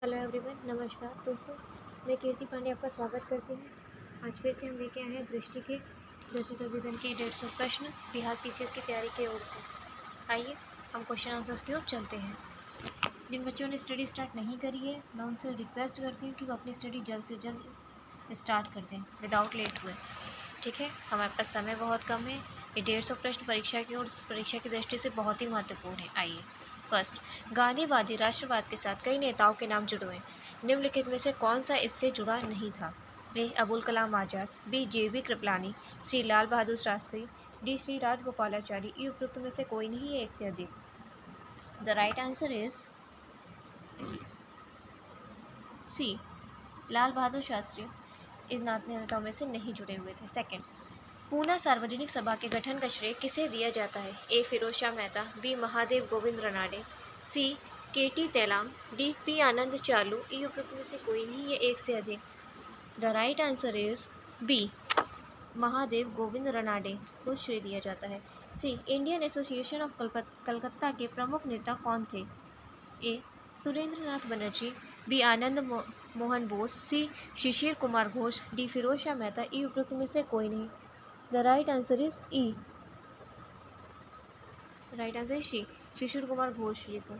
Hello everyone, नमस्कार दोस्तों। मैं कीर्ति पांडे आपका स्वागत करती हूँ। आज फिर से हम लेके आए हैं दृष्टि के दृष्टि डिवीज़न के 150 प्रश्न बिहार पीसीएस की तैयारी की ओर से। आइए हम क्वेश्चन आंसर्स की ओर चलते हैं। जिन बच्चों ने स्टडी स्टार्ट नहीं करी है, मैं उनसे रिक्वेस्ट करती हूँ कि वो अपनी स्टडी जल्द से जल्द स्टार्ट कर दें विदाउट लेट हुए। ठीक है, हमारे पास समय बहुत कम है। ये 150 प्रश्न परीक्षा की दृष्टि से बहुत ही महत्वपूर्ण है। आइए फर्स्ट, गांधीवादी राष्ट्रवाद के साथ कई नेताओं के नाम जुड़े हुए। निम्नलिखित में से कौन सा इससे जुड़ा नहीं था? A Abul Kalam Azad, B JB Kripalani, C Lal Bahadur Shastri, D Shri Rajagopalachari. E उपयुक्त में से कोई नहीं है, एक से अधिक। The right answer is C Lal Bahadur Shastri इन नेताओं में से नहीं जुड़े हुए थे। सेकंड, पूना सार्वजनिक सभा के गठन का श्रेय किसे दिया जाता है? ए फिरोज शाह मेहता, बी महादेव गोविंद रनाडे, सी KT तेलांग, डी P आनंद चालू। ई उपयुक्त में से कोई नहीं है, एक से अधिक। The right answer is B Mahadev Govind Ranade को श्रेय दिया जाता है। C Indian Association of Calcutta के प्रमुख नेता कौन थे? A Surendranath Banerjee, B Anand Mohan Bose, C Shishir Kumar Ghosh, D Firoz Shah Mehta. E उपयुक्त में से कोई नहीं। The right answer is E. Right answer C Shishir Kumar Ghosh ji को।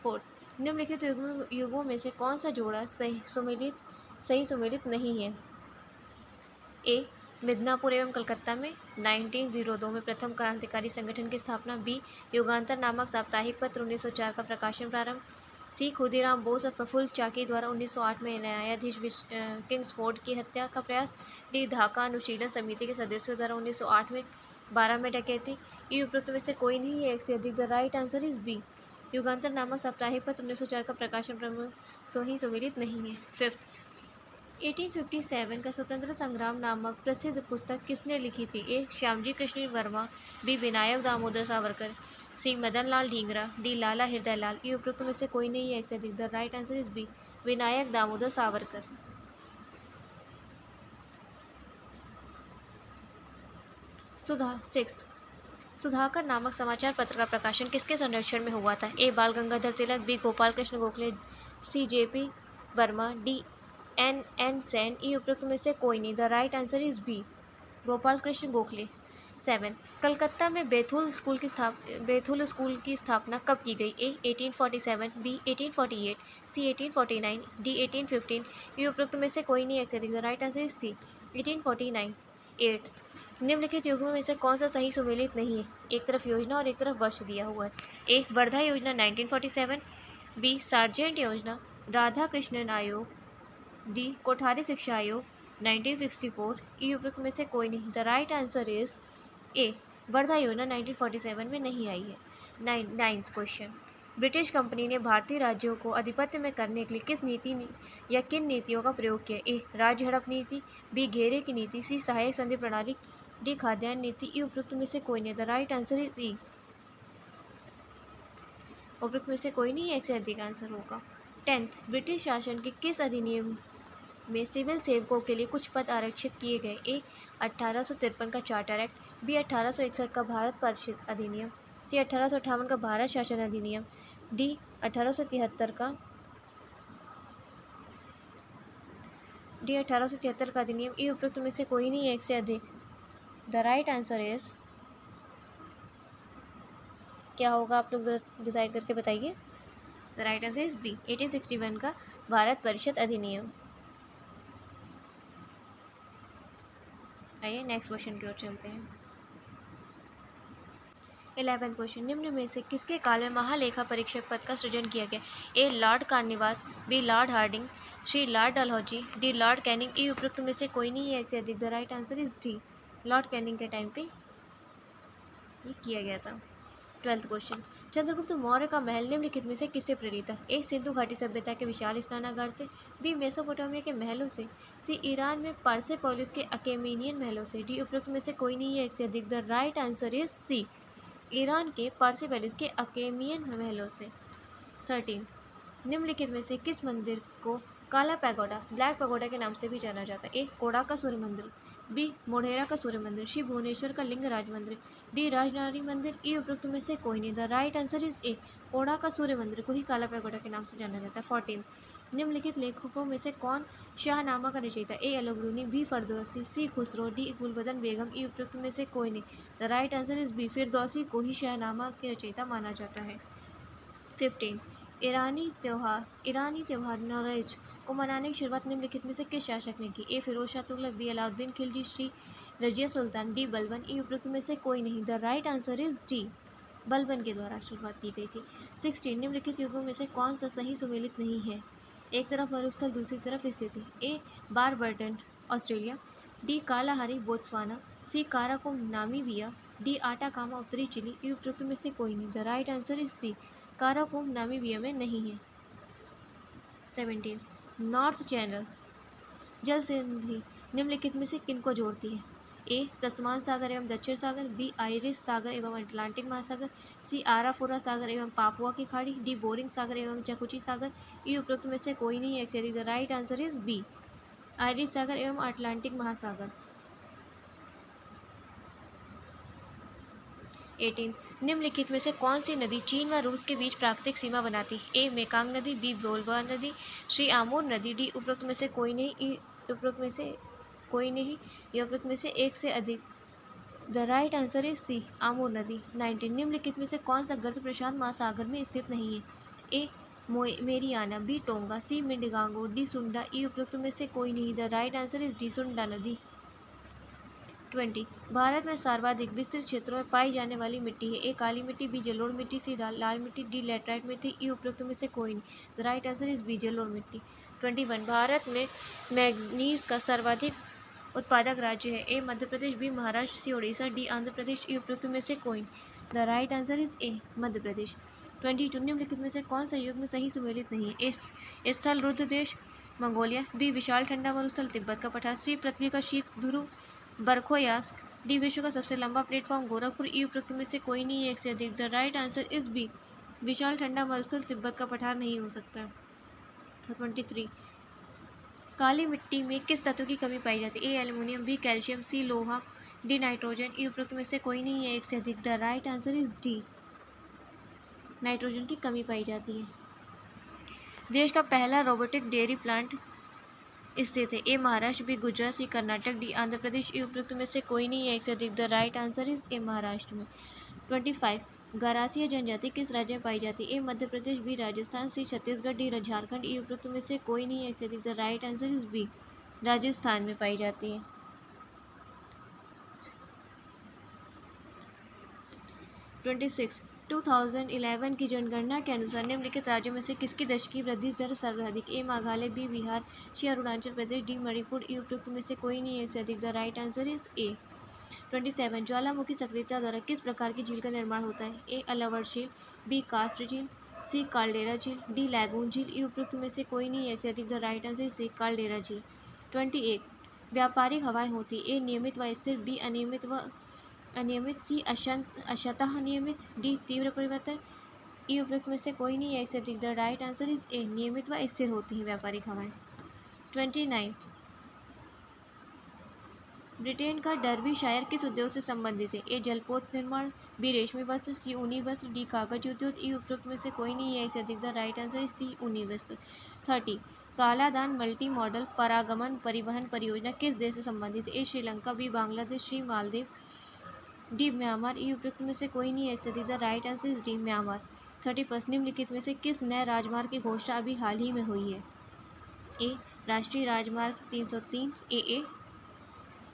फोर्थ, निम्नलिखित युगों में से कौन सा जोड़ा सही सुमेलित नहीं है? ए मिदनापुर एवं कलकत्ता में 1902 में प्रथम क्रांतिकारी संगठन की स्थापना, बी युगांतर नामक साप्ताहिक पत्र 1904 का प्रकाशन प्रारंभ, सी खुदीराम बोस और प्रफुल्ल चाकी द्वारा 1908 में न्यायाधीश किंग्सफोर्ड की हत्या का प्रयास, डी ढाका अनुशीलन समिति के सदस्यों द्वारा 1908 में 12 में डकैती। ई उपयुक्त में से कोई नहीं है, एक से अधिक। The right answer is B Yugantar नामक साप्ताहिक पत्र 1904 का प्रकाशन प्रमुख सही सुमेलित नहीं है। फिफ्थ, 1857 का स्वतंत्र संग्राम नामक प्रसिद्ध पुस्तक किसने लिखी थी? ए श्यामजी कृष्ण वर्मा, बी विनायक दामोदर सावरकर, सी मदन लाल ढींगरा, डी लाला हृदय लाल। ई उपयुक्त में से कोई नहीं है, एक से अधिक। The right answer is B Vinayak Damodar Savarkar. Sixth, Sudhakar नामक समाचार पत्र का प्रकाशन किसके संरक्षण में हुआ था? A Bal Gangadhar Tilak, B Gopal Krishna Gokhale, C JP Verma, D NN Sen. E उपयुक्त में से कोई नहीं। The right answer is B Gopal Krishna Gokhale. 7, Calcutta में बैथुल स्कूल की स्थापना कब की गई? ए 1847, बी 1848, सी 1849, डी 1815। ई उपयुक्त में से कोई नहीं, एक से अधिक। The right answer is C 1849। 8, निम्नलिखित युग्मों में से कौन सा सही सुमेलित नहीं है? एक तरफ योजना और एक तरफ वर्ष दिया हुआ है। ए वर्धा योजना 1947, बी सार्जेंट योजना, राधा कृष्णन आयोग, डी कोठारी शिक्षा आयोग 1964। ई उपयुक्त में से कोई नहीं। द राइट आंसर इज ए वर्धा योजना 1947 में नहीं आई है। नाइन्थ क्वेश्चन, ब्रिटिश कंपनी ने भारतीय राज्यों को आधिपत्य में करने के लिए किस नीति या किन नीतियों का प्रयोग किया? ए राज्य हड़प नीति, बी घेरे की नीति, सी सहायक संधि प्रणाली, डी खाद्यान्न नीति। ई उपयुक्त में से कोई नहीं। द राइट आंसर इज ई उपयुक्त में से कोई नहीं, एक से अधिक आंसर होगा। 10th, ब्रिटिश शासन के किस अधिनियम में सिविल सेवकों के लिए कुछ पद आरक्षित किए गए? ए 1853 का चार्टर एक्ट, बी 1861 का भारत परिषद अधिनियम, सी 1858 का भारत शासन अधिनियम, डी 1873 का अधिनियम। ई उपयुक्त में से कोई नहीं, एक से अधिक। द राइट आंसर इज क्या होगा, आप लोग जरा डिसाइड करके बताइए। The right answer is B 1861 का भारत परिषद अधिनियम। आइए नेक्स्ट क्वेश्चन की ओर चलते हैं। 11th क्वेश्चन, निम्न में से किसके काल में महालेखा परीक्षक पद का सृजन किया गया? A Lord Cornwallis, B Lord Hardinge, C Lord Dalhousie, D Lord Canning. E उपयुक्त में से कोई नहीं है, एक से अधिक। The right answer is D Lord Canning के टाइम पे ये किया गया था। 12th क्वेश्चन, चंद्रगुप्त मौर्य का महल निम्नलिखित में से किससे प्रेरित था? ए सिंधु घाटी सभ्यता के विशाल स्नानागार से, बी मेसोपोटामिया के महलों से, सी ईरान में पार्सेपोलिस के अकेमेनियन महलों से। डी उपयुक्त में से कोई नहीं है, एक से अधिक। The right answer is C Iran के पार्सेपोलिस के अकेमियन महलों से। 13, निम्नलिखित में से किस मंदिर को काला पैगोडा ब्लैक पैगोडा के नाम से भी जाना जाता है? ए कोडाका सूर्य मंदिर, बी मोढेरा का सूर्य मंदिर, सी भुवनेश्वर का लिंगराज मंदिर, डी राजनारी मंदिर, ई उपरोक्त में से कोई नहीं। The right answer is A कोड़ा का सूर्य मंदिर को ही काला पैगोडा के नाम से जाना जाता है। 14 निम्नलिखित लेखकों में से कौन शाहनामा का रचयिता? A Alberuni, B Firdausi, C Khusro, D Gulbadan Begum, E उपरोक्त में से कोई नहीं। The right answer is B Firdausi को ही शाहनामा के रचयिता माना जाता है। 15 ईरानी त्यौहार नौरोज को मनाने की शुरुआत निम्नलिखित में से किस शासक ने की? ए फिरोज शाह तुगलक, बी अलाउद्दीन खिलजी, सी रजिया सुल्तान, डी बलबन, ई उपरोक्त में से कोई नहीं। The right answer is D Balban के द्वारा शुरुआत की गई थी। 16 निम्नलिखित युगों में से कौन सा सही सुमेलित नहीं है? एक तरफ मरुस्थल, दूसरी तरफ स्थिति। A Barberton Australia, D Kalahari Botswana, C Karakum Namibia, D Atacama उत्तरी चिली, ई उपरोक्त में से कोई नहीं। The right answer is C Karakum Namibia में नहीं है। 17 नॉर्थ चैनल जल संधि निम्नलिखित में से किनको जोड़ती है? ए तस्मान सागर एवं दक्षिण सागर, बी आयरिश सागर एवं अटलांटिक महासागर, सी आराफोरा सागर एवं पापुआ की खाड़ी, डी बोरिंग सागर एवं चकुची सागर, ई उपरोक्त में से कोई नहीं है। The right answer is B Irish सागर एवं अटलांटिक महासागर। 18 निम्नलिखित में से कौन सी नदी चीन व रूस के बीच प्राकृतिक सीमा बनाती है? ए मेकांग नदी, बी वोल्गा नदी, सी आमूर नदी, डी उपरोक्त में से कोई नहीं, ई उपरोक्त में से कोई नहीं, या उपरोक्त में से एक से अधिक। The right answer is C Amur नदी। 19 निम्नलिखित में से कौन सा गर्त प्रशांत महासागर में स्थित नहीं है? ए मेरियाना, बी टोंगा, सी मिंडगांगो, डी सुंडा, ई उपरोक्त में से कोई नहीं। The right answer is D सुंडा नदी। 20 भारत में सर्वाधिक विस्तृत क्षेत्रों में पाई जाने वाली मिट्टी है? ए काली मिट्टी, बी जलोढ़ मिट्टी, सी लाल मिट्टी, डी लैटराइट मिट्टी, ई उपरोक्त में से कोई नहीं। The right answer is B जलोढ़ मिट्टी। 21 भारत में मैग्नीज का सर्वाधिक उत्पादक राज्य है? A Madhya Pradesh, B Maharashtra, C Orissa, D Andhra Pradesh, E उपरोक्त में से कोई नहीं। The right answer is A Madhya Pradesh. 22 निम्नलिखित में से कौन सा युग में सही सुमेलित नहीं है? ए स्थल रुद्र देश मंगोलिया, बी विशाल ठंडा मरुस्थल तिब्बत का पठार, सी पृथ्वी का शीत ध्रुव बरखोयास्क, डी विश्व का सबसे लंबा प्लेटफॉर्म गोरखपुर, ई उपरोक्त में से कोई नहीं है एक से अधिक। The right answer is B विशाल ठंडा मरुस्थल तिब्बत का पठार नहीं हो सकता। 23 काली मिट्टी में किस तत्व की कमी पाई जाती है? ए एल्युमिनियम, बी कैल्शियम, सी लोहा, डी नाइट्रोजन, ई उपरोक्त में से कोई नहीं है एक से अधिक। The right answer is D nitrogen की कमी पाई जाती है। देश का पहला रोबोटिक डेयरी प्लांट स्थित है? ए महाराष्ट्र, बी गुजरात, सी कर्नाटक, डी आंध्र प्रदेश, ई उपरोक्त में से कोई नहीं है एक से अधिक। द राइट आंसर इज ए महाराष्ट्र में। 25 गरासिया जनजाति किस राज्य में पाई जाती है? A Madhya Pradesh, B Rajasthan, C Chhattisgarh, D Jharkhand, E उपरोक्त में से कोई नहीं है एक से अधिक। The right answer is B Rajasthan में पाई जाती है। 26 2011 की जनगणना के अनुसार निम्नलिखित राज्यों में से किसकी दशकीय वृद्धि दर सर्वाधिक? ए मेघालय, बी बिहार, सी अरुणाचल प्रदेश, डी मणिपुर, ई उपरोक्त में से कोई नहीं है एक से अधिक। द राइट आंसर इज ए 27 ज्वालामुखी सक्रियता द्वारा किस प्रकार की झील का निर्माण होता है? ए अलावड़ झील, बी कास्ट झील, सी काल्डेरा झील, डी लैगून झील, ई उपरोक्त में से कोई नहीं है एक से अधिक। The right answer is C caldera झील। 28 व्यापारिक हवाएं होती ए नियमित व स्थिर, बी अनियमित, सी अशतः नियमित, डी तीव्र परिवर्तन, ई उपरोक्त में से कोई नहीं है एक से अधिक। द राइट आंसर इज ए नियमित व स्थिर होती हैं व्यापारिक हवाएं। 29 ब्रिटेन का डर्बी शायर किस उद्योग से संबंधित है? ए जलपोत निर्माण, बी रेशमी वस्त्र, सी ऊनी वस्त्र, डी कागज उद्योग, ई उपरोक्त में से कोई नहीं है एक से अधिक। The right answer is C ऊनी वस्त्र। 30 कालादान मल्टी मॉडल परागमन परिवहन परियोजना किस देश से संबंधित है? ए श्रीलंका, बी बांग्लादेश, सी मालदीव, डी म्यांमार, ई उपरोक्त में से कोई नहीं है एक से अधिक। The right answer is D Myanmar. 31 निम्नलिखित में से किस नए राजमार्ग की घोषणा अभी हाल ही में हुई है? ए राष्ट्रीय राजमार्ग 303 AA,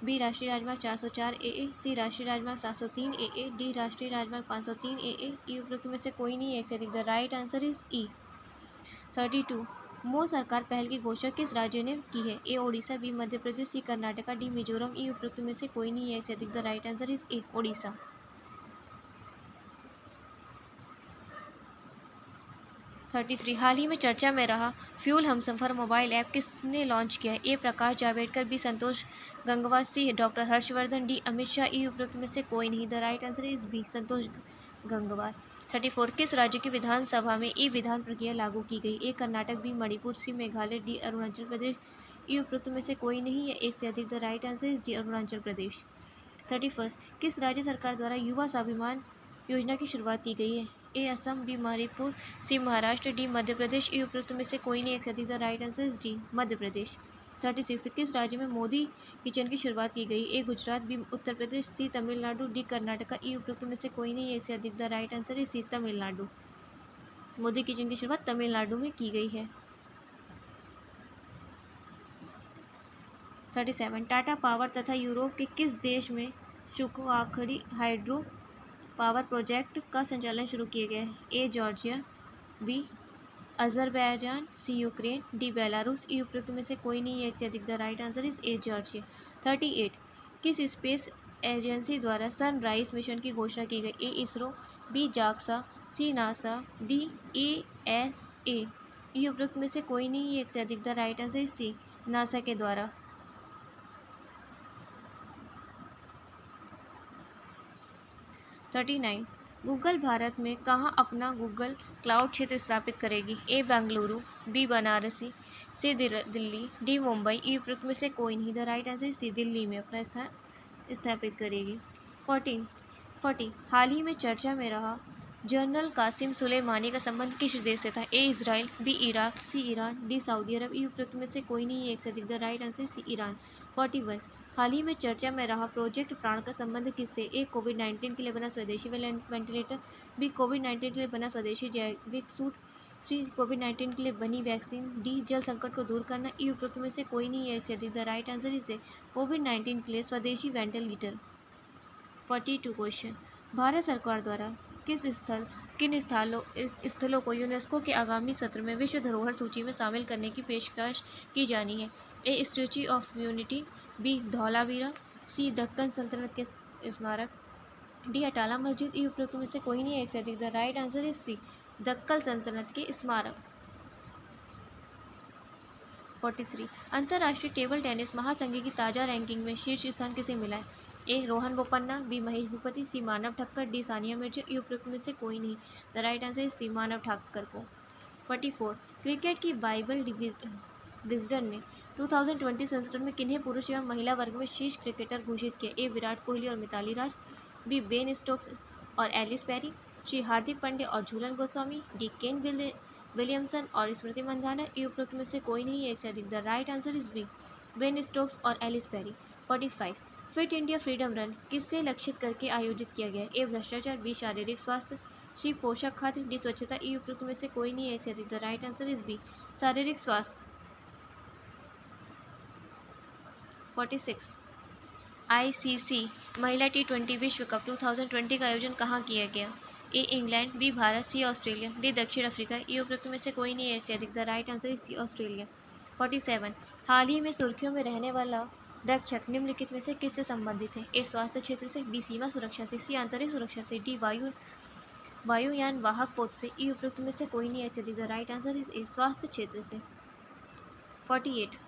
बी राष्ट्रीय राजमार्ग 404 AA, सी राष्ट्रीय राजमार्ग 703 AA, डी राष्ट्रीय राजमार्ग 503 AA, ई उपरोक्त में से कोई नहीं है एक से अधिक। द राइट आंसर इज ई। 32 मोदी सरकार पहल की घोषणा किस राज्य ने की है? ए ओडिशा, बी मध्य प्रदेश, सी कर्नाटका, डी मिजोरम, ई उपरोक्त में से कोई नहीं है एक से अधिक। द राइट आंसर इज ए ओडिशा। 33 हाल ही में चर्चा में रहा फ्यूल हमसफर मोबाइल ऐप किसने लॉन्च किया है? ए प्रकाश जावड़ेकर, बी संतोष गंगवार, सी doctor Harshvardhan, D Amit Shah, E उपरोक्त में से कोई नहीं। The right answer is B Santosh Gangwar. 34 किस राज्य की विधानसभा में ई विधान प्रक्रिया लागू की गई? A Karnataka, B Manipur, C Meghalaya, D Arunachal Pradesh, E उपरोक्त में से कोई नहीं है एक से अधिक। The right answer is D, Arunachal Pradesh. 31, किस राज्य सरकार द्वारा युवा स्वाभिमान योजना की शुरुआत की गई है? A Assam, B Manipur, C Maharashtra, D Madhya Pradesh. E उपरोक्त में से कोई नहीं एक से अधिक। The right answer is D, Madhya Pradesh. 36, किस राज्य में मोदी किचन की शुरुआत की गई? A Gujarat, B Uttar Pradesh, C Tamil Nadu, D Karnataka. E उपरोक्त में से कोई नहीं एक से अधिक। The right answer is C, Tamil Nadu. Modi kitchen की शुरुआत तमिलनाडु में की गई है। 37, टाटा पावर तथा यूरोप के किस देश में शुक्राखड़ी हाइड्रो पावर प्रोजेक्ट का संचालन शुरू किया गया है? A Georgia, B Azerbaijan, C Ukraine, D Belarus. E उपरोक्त में से कोई नहीं है एक से अधिक। The right answer is A Georgia. 38, किस स्पेस एजेंसी द्वारा सनराइज मिशन की घोषणा की गई? A ISRO, B JAXA, C NASA, D ASA। E उपरोक्त में से कोई नहीं है एक से अधिक। The right answer is C, NASA के द्वारा। 39, गूगल भारत में कहाँ अपना गूगल क्लाउड क्षेत्र स्थापित करेगी? A Bengaluru, B Banarasi, C Delhi, D Mumbai. E उपरोक्त में से कोई नहीं। The right answer C, Delhi में अपना स्थान स्थापित करेगी। 40, हाल ही में चर्चा में रहा जनरल कासिम सुलेमानी का संबंध किस देश से था? A Israel, B Iraq, C Iran, D Saudi अरब। ई उपरोक्त में से कोई नहीं है एक से अधिक। The right answer C, Iran. 41, हाल ही में चर्चा में रहा प्रोजेक्ट प्राण का संबंध किससे? ए कोविड-19 के लिए बना स्वदेशी वेंटिलेटर, बी कोविड-19 के लिए बना स्वदेशी जैविक सूट, सी कोविड-19 के लिए बनी वैक्सीन, डी जल संकट को दूर करना। ई उपरोक्त में से कोई नहीं है एक से अधिक। द राइट आंसर इज कोविड-19 के लिए स्वदेशी वेंटिलेटर। 42 क्वेश्चन, भारत सरकार द्वारा किन स्थलों को यूनेस्को के आगामी सत्र में विश्व धरोहर सूची में शामिल करने की पेशकश की जानी है? A Statue of Unity, B Dholavira, C Deccan सल्तनत के स्मारक, डी अटाला मस्जिद। ई उपरोक्त में से कोई नहीं है एक से अधिक। The right answer is C, Deccan सल्तनत के स्मारक। 43, अंतर्राष्ट्रीय टेबल टेनिस महासंघ की ताज़ा रैंकिंग में शीर्ष स्थान किसे मिला है? A Rohan Bopanna, B Mahesh Bhupathi, C Manav Thakkar, D Sania Mirza. E उपरोक्त में से कोई नहीं। The right answer is C, Manav Thakkar को। 44, क्रिकेट की बाइबल विजडन ने 2020 संस्करण में किन्हें पुरुष एवं महिला वर्ग में शीर्ष क्रिकेटर घोषित किया? ए विराट कोहली और मिताली राज, बी बेन स्टोक्स और एलिस पेरी, सी हार्दिक पांड्या और Jhulan Goswami, D Kane Williamson और स्मृति मंधाना। ई उपरोक्त में से कोई नहीं है एक से अधिक। The right answer is B, Ben Stokes और Ellis Perry. 45, Fit India Freedom Run किससे लक्षित करके आयोजित किया गया? ए भ्रष्टाचार, बी शारीरिक स्वास्थ्य, सी पोषक खाद्य, डी स्वच्छता। ई उपरोक्त में से कोई नहीं है एक से अधिक। The right answer is B, शारीरिक स्वास्थ्य। 46, ICC महिला T20 विश्व कप 2020 का आयोजन कहाँ किया गया? A England, B Bharat, C Australia, D दक्षिण अफ्रीका। ई उपरोक्त में से कोई नहीं है एक से अधिक। The right answer is C, Australia. 47, हाल ही में सुर्खियों में रहने वाला रक्षक निम्नलिखित में से किससे संबंधित है? ए स्वास्थ्य क्षेत्र से, बी सीमा सुरक्षा से, सी आंतरिक सुरक्षा से, डी वायुयान वाहक पोत से। ई उपरोक्त में से कोई नहीं है। द राइट आंसर इज ए, स्वास्थ्य क्षेत्र से। 48,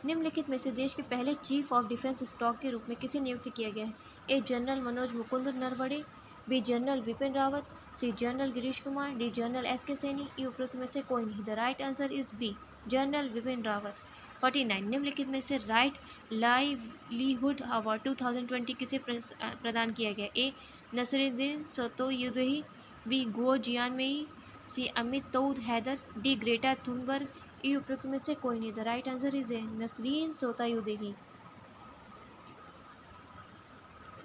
निम्नलिखित में से देश के पहले चीफ ऑफ डिफेंस स्टाफ के रूप में किसे नियुक्त किया गया है? A general Manoj Mukund Naravane, B general Bipin Rawat, C general Girish Kumar, D general SK Saini. E उपरोक्त में से कोई नहीं। The right answer is B, general Bipin Rawat. 49, निम्नलिखित में से राइट लाइवलीहुड अवार्ड 2020 किसे प्रदान किया गया? ए नसरुद्दीन सोतोयुदही, बी गुओ जियानमेई, सी अमित तौद हैदर, डी ग्रेटा थुनबर्ग। ई उपरोक्त में से कोई नहीं। The right answer is A नसरीन सोतायुदही।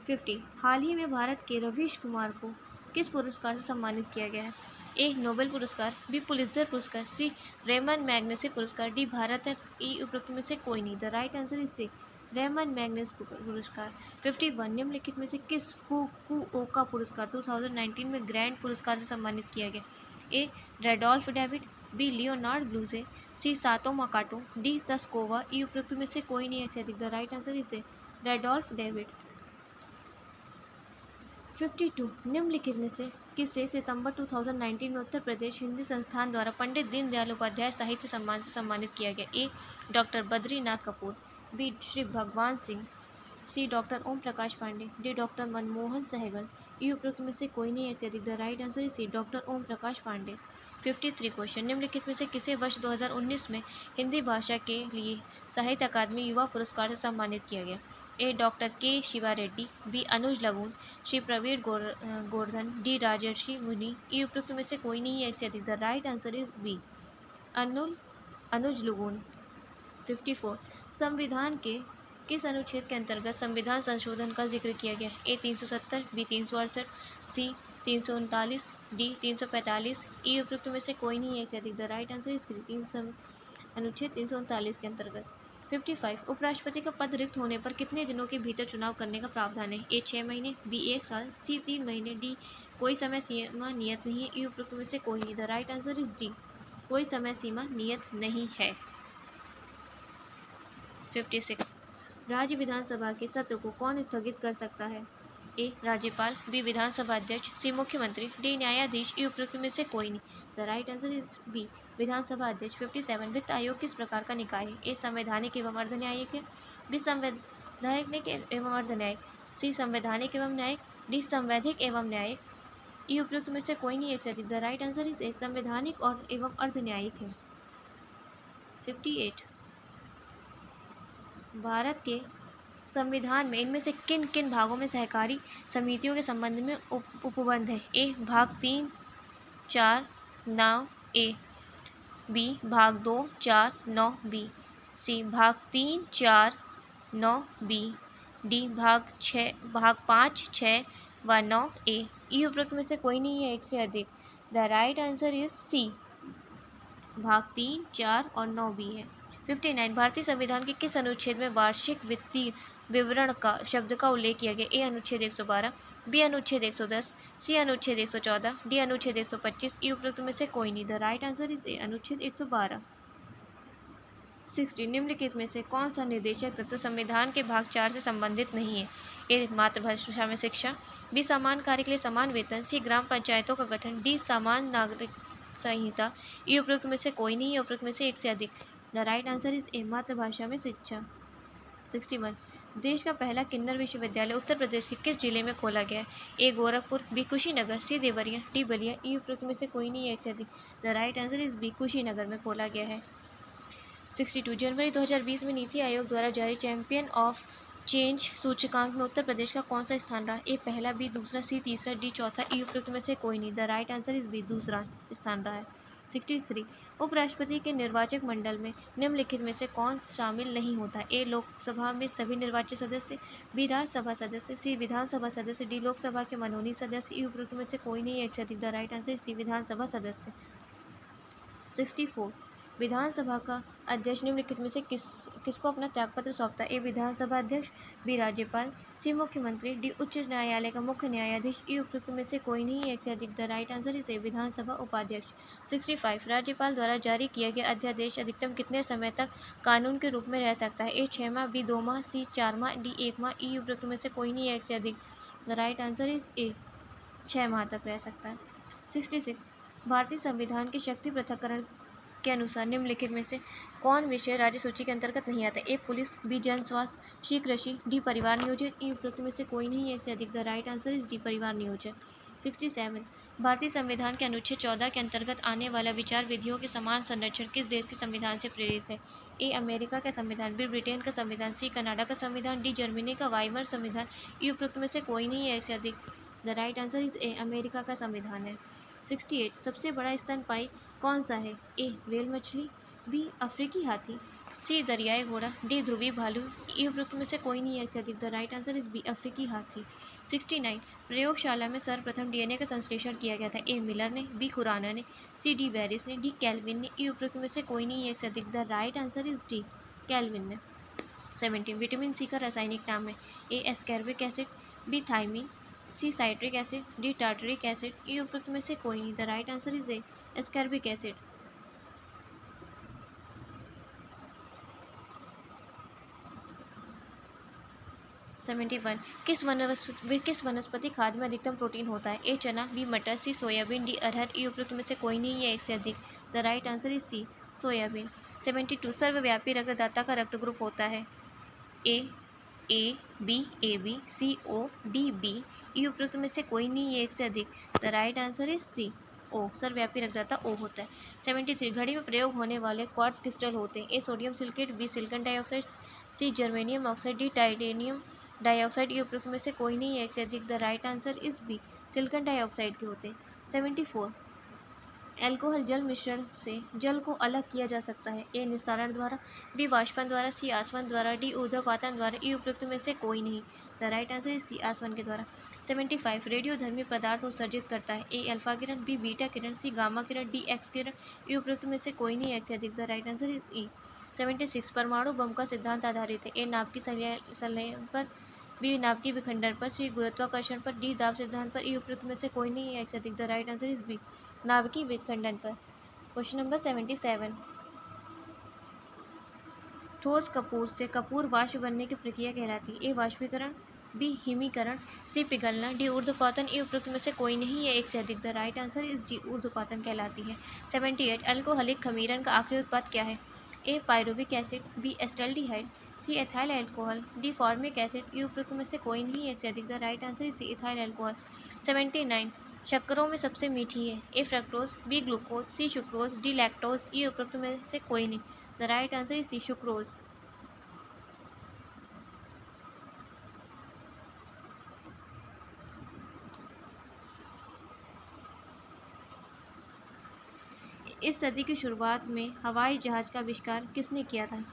50, हाल ही में भारत के रवीश कुमार को किस पुरस्कार से सम्मानित किया गया है? ए नोबेल पुरस्कार, बी पुलित्जर पुरस्कार, सी रेमन मैग्सेसे पुरस्कार, डी भारत रत्न। ई उपरोक्त में से कोई नहीं। The right answer is C, Ramon Magsaysay पुरस्कार। 51, निम्नलिखित में से किस फुकुओका पुरस्कार 2019 में ग्रैंड पुरस्कार से सम्मानित किया गया? ए रेडोल्फ डेविड, बी लियोनार्ड ब्लूजे, सी सातो मकाटो, डी तस्कोवा। ई उपरोक्त में से कोई नहीं है। The right answer is A रेडोल्फ David. 52, निम्नलिखित में से किसे सितंबर 2019 में उत्तर प्रदेश हिंदी संस्थान द्वारा पंडित दीनदयाल उपाध्याय साहित्य सम्मान से सम्मानित किया गया? A doctor Badrinath Kapoor, B Shri Bhagwan Singh, C doctor Om Prakash Pandey, D doctor Manmohan Sehgal. E उपरोक्त में से कोई नहीं है से अधिक। The right answer is C, doctor Om Prakash Pandey. 53 question, निम्नलिखित में से किसे वर्ष 2019 में हिंदी भाषा के लिए साहित्य अकादमी युवा पुरस्कार से सम्मानित किया गया? ए डॉक्टर के शिवा रेड्डी, बी अनुज लगून, श्री प्रवीण गोवर्धन, डी राजर्षि मुनि। ई उपरोक्त में से कोई नहीं है से अधिक। The right answer is B, Anuj Lugun. 54 संविधान के किस अनुच्छेद के अंतर्गत संविधान संशोधन का जिक्र किया गया? ए 370, बी 368, सी 339, डी 345। ई उपरोक्त में से कोई नहीं है से अधिक। द राइट आंसर इज अनुच्छेद 339 के अंतर्गत। 55 उपराष्ट्रपति का पद रिक्त होने पर कितने दिनों के भीतर चुनाव करने का प्रावधान है? ए 6 महीने, बी 1 साल, सी 3 महीने, डी कोई समय सीमा नियत नहीं है। ई उपरोक्त में से कोई नहीं। The right answer is D, कोई समय सीमा नियत नहीं है। 56 राज्य विधानसभा के सत्र को कौन स्थगित कर सकता है? ए राज्यपाल, बी विधानसभा अध्यक्ष, सी मुख्यमंत्री, डी न्यायाधीश। ई उपरोक्त में से कोई नहीं। The right answer is B, विधानसभा अध्यक्ष। 57 वित्त आयोग किस प्रकार का निकाय है? ए संवैधानिक एवं अर्धन्यायिक है, बी संवैधानिक एवं अर्धन्यायिक, सी संवैधानिक एवं न्यायिक, डी संवैधिक एवं न्यायिक। ई उपरोक्त में से कोई नहीं एक से अधिक। द राइट आंसर इज ए, संवैधानिक और एवं अर्धन्यायिक है। 58 भारत के संविधान में इनमें से किन किन भागों में सहकारी समितियों के संबंध में उपबंध है? ए भाग 3, 4, 9 ए, बी भाग 2, 4, 9 बी, सी भाग 3, 4, 9 बी, डी भाग 5, 6 व 9 ए। ई उपरोक्त में से कोई नहीं है एक से अधिक। The right answer is C, भाग 3, 4 और 9 बी है। 59 भारतीय संविधान के किस अनुच्छेद में वार्षिक वित्तीय विवरण का शब्द का उल्लेख किया गया? ए अनुच्छेद 112, बी अनुच्छेद 110, सी अनुच्छेद 114, डी अनुच्छेद 125। ई उपरोक्त में से कोई नहीं। द राइट आंसर इज ए, अनुच्छेद 112। 60 निम्नलिखित में से कौन सा निर्देशक तत्व संविधान के भाग 4 से संबंधित नहीं है? ए मातृभाषा में शिक्षा, बी समान कार्य के लिए समान वेतन, सी ग्राम पंचायतों का गठन, डी समान नागरिक संहिता। ई उपरोक्त में से कोई नहीं है, उपरोक्त में से एक से अधिक। द राइट आंसर इज ए, मातृभाषा में शिक्षा। 61 देश का पहला किन्नर विश्वविद्यालय उत्तर प्रदेश के किस जिले में खोला गया है? A Gorakhpur, B Kushinagar, C Deoria, D Ballia. E उपरोक्त में से कोई नहीं है एक से अधिक। The right answer is B, Kushinagar में खोला गया है। 62 जनवरी 2020 में नीति आयोग द्वारा जारी चैंपियन ऑफ चेंज सूचकांक में उत्तर प्रदेश का कौन सा स्थान रहा? ए पहला, बी दूसरा, सी तीसरा, डी चौथा। ई उपरोक्त में से कोई नहीं। The right answer is B, दूसरा स्थान रहा है। 63 उपराष्ट्रपति के निर्वाचक मंडल में निम्नलिखित में से कौन शामिल नहीं होता? ए लोकसभा में सभी निर्वाचित सदस्य, बी राज्यसभा सदस्य, सी विधानसभा सदस्य, डी लोकसभा के मनोनीत सदस्य। ई उपरोक्त में से कोई नहीं है एक से अधिक। The right answer is C, विधानसभा सदस्य। 64 विधानसभा का अध्यक्ष निम्नलिखित में से किसको अपना त्यागपत्र सौंपता है? ए विधानसभा अध्यक्ष, बी राज्यपाल, सी मुख्यमंत्री, डी उच्च न्यायालय का मुख्य न्यायाधीश। ई उपरोक्त में से कोई नहीं है एक से अधिक। The right answer is A, विधानसभा उपाध्यक्ष। 65 राज्यपाल द्वारा जारी किया गया अध्यादेश अधिकतम कितने समय तक कानून के रूप में रह सकता है? ए 6 माह, बी 2 माह, सी 4 माह, डी 1 माह। ई उपरोक्त में से कोई नहीं है एक से अधिक। द राइट आंसर इज ए, 6 माह तक रह सकता है। 66 भारतीय संविधान के शक्ति पृथक्करण के अनुसार निम्नलिखित में से कौन विषय राज्य सूची के अंतर्गत नहीं आता? ए पुलिस, बी जन स्वास्थ्य, सी कृषि, डी परिवार नियोजन। ई उपरोक्त में से कोई नहीं है एक से अधिक। The right answer is D, परिवार नियोजन। 67 भारतीय संविधान के अनुच्छेद 14 के अंतर्गत आने वाला विचार विधियों के समान संरक्षण किस देश के संविधान से प्रेरित है? ए अमेरिका का संविधान, बी ब्रिटेन का संविधान, सी कनाडा का संविधान, डी जर्मनी का वाइमर संविधान। ई उपरोक्त में से कोई नहीं है एक से अधिक। The right answer is A, America का संविधान है। 68 सबसे बड़ा स्तनपायी कौन सा है? ए व्हेल मछली, बी अफ्रीकी हाथी, सी दरियाई घोड़ा, डी ध्रुवी भालू। ई उपरोक्त में से कोई नहीं है एक से अधिक। The right answer is B, अफ्रीकी हाथी। 69 प्रयोगशाला में सर्वप्रथम डीएनए का संश्लेषण किया गया था? ए मिलर ने, बी खुराना ने, सी डी वेरिस ने, डी कैल्विन ने। ई उपरोक्त में से कोई नहीं है एक से अधिक। The right answer is D, Calvin ने। 70 विटामिन सी का रासायनिक नाम है? A ascorbic acid, B thiamine, C citric acid, D tartaric acid. E उपरोक्त में से कोई नहीं। The right answer is A, ascorbic acid. 71 किस वनस्पति खाद्य में अधिकतम प्रोटीन होता है? ए चना, बी मटर, सी सोयाबीन, डी अरहर। ई उपरोक्त में से कोई नहीं है एक से अधिक। The right answer is C, soybean. 72 सर्वव्यापी रक्तदाता का रक्त ग्रुप होता है? A B, A B, C O, D B. E उपयुक्त में से कोई नहीं है एक से अधिक। The right answer is C, O. सर्वव्यापी रक्तदाता ओ होता है। 73 घड़ी में प्रयोग होने वाले क्वार्ट्ज क्रिस्टल होते हैं। A sodium silicate, B silicon dioxide, C germanium oxide, D titanium dioxide. E उपयुक्त में से कोई नहीं है एक से अधिक। The right answer is B, silicon dioxide के होते हैं। 74 अल्कोहल जल मिश्रण से जल को अलग किया जा सकता है। ए निस्तारण द्वारा, बी वाष्पन द्वारा, सी आसवन द्वारा, डी ऊर्ध्वपातन द्वारा। ई उपयुक्त में से कोई नहीं। The right answer is C, आसवन के द्वारा। 75 रेडियोधर्मी पदार्थ उत्सर्जित करता है। ए अल्फा किरण, बी बीटा किरण, सी गामा किरण, डी एक्स किरण। ई उपयुक्त में से कोई नहीं एक से अधिक। The right answer is E. 76 परमाणु बम का सिद्धांत आधारित है। ए नाभ की संलयन पर, बी नाभ की विखंडन पर, सी गुरुत्वाकर्षण पर, डी दाब सिद्धांत पर। ई उपयुक्त में से कोई नहीं है एक से अधिक। The right answer is B, नाभ की विखंडन पर। क्वेश्चन नंबर 77 ठोस कपूर से कपूर वाष्प बनने की प्रक्रिया कहलाती है। ए वाष्पीकरण, बी हिमीकरण, सी पिघलना, डी ऊर्ध्वपातन। ई उपयुक्त में से कोई नहीं है एक से अधिक। The right answer is D, ऊर्ध्वपातन कहलाती है। 78 अल्कोहलिक खमीरन का आखिरी उत्पाद क्या है। A pyruvic acid, B acetaldehyde, C ethyl alcohol, D formic acid. E उपयुक्त में से कोई नहीं है एक से अधिक। The right answer is C, ethyl alcohol. 79 शक्करों में सबसे मीठी है। A fructose, B glucose, C sucrose, D lactose. E उपयुक्त में से कोई नहीं। The right answer is C, sucrose. इस सदी की शुरुआत में हवाई जहाज का आविष्कार किसने किया था।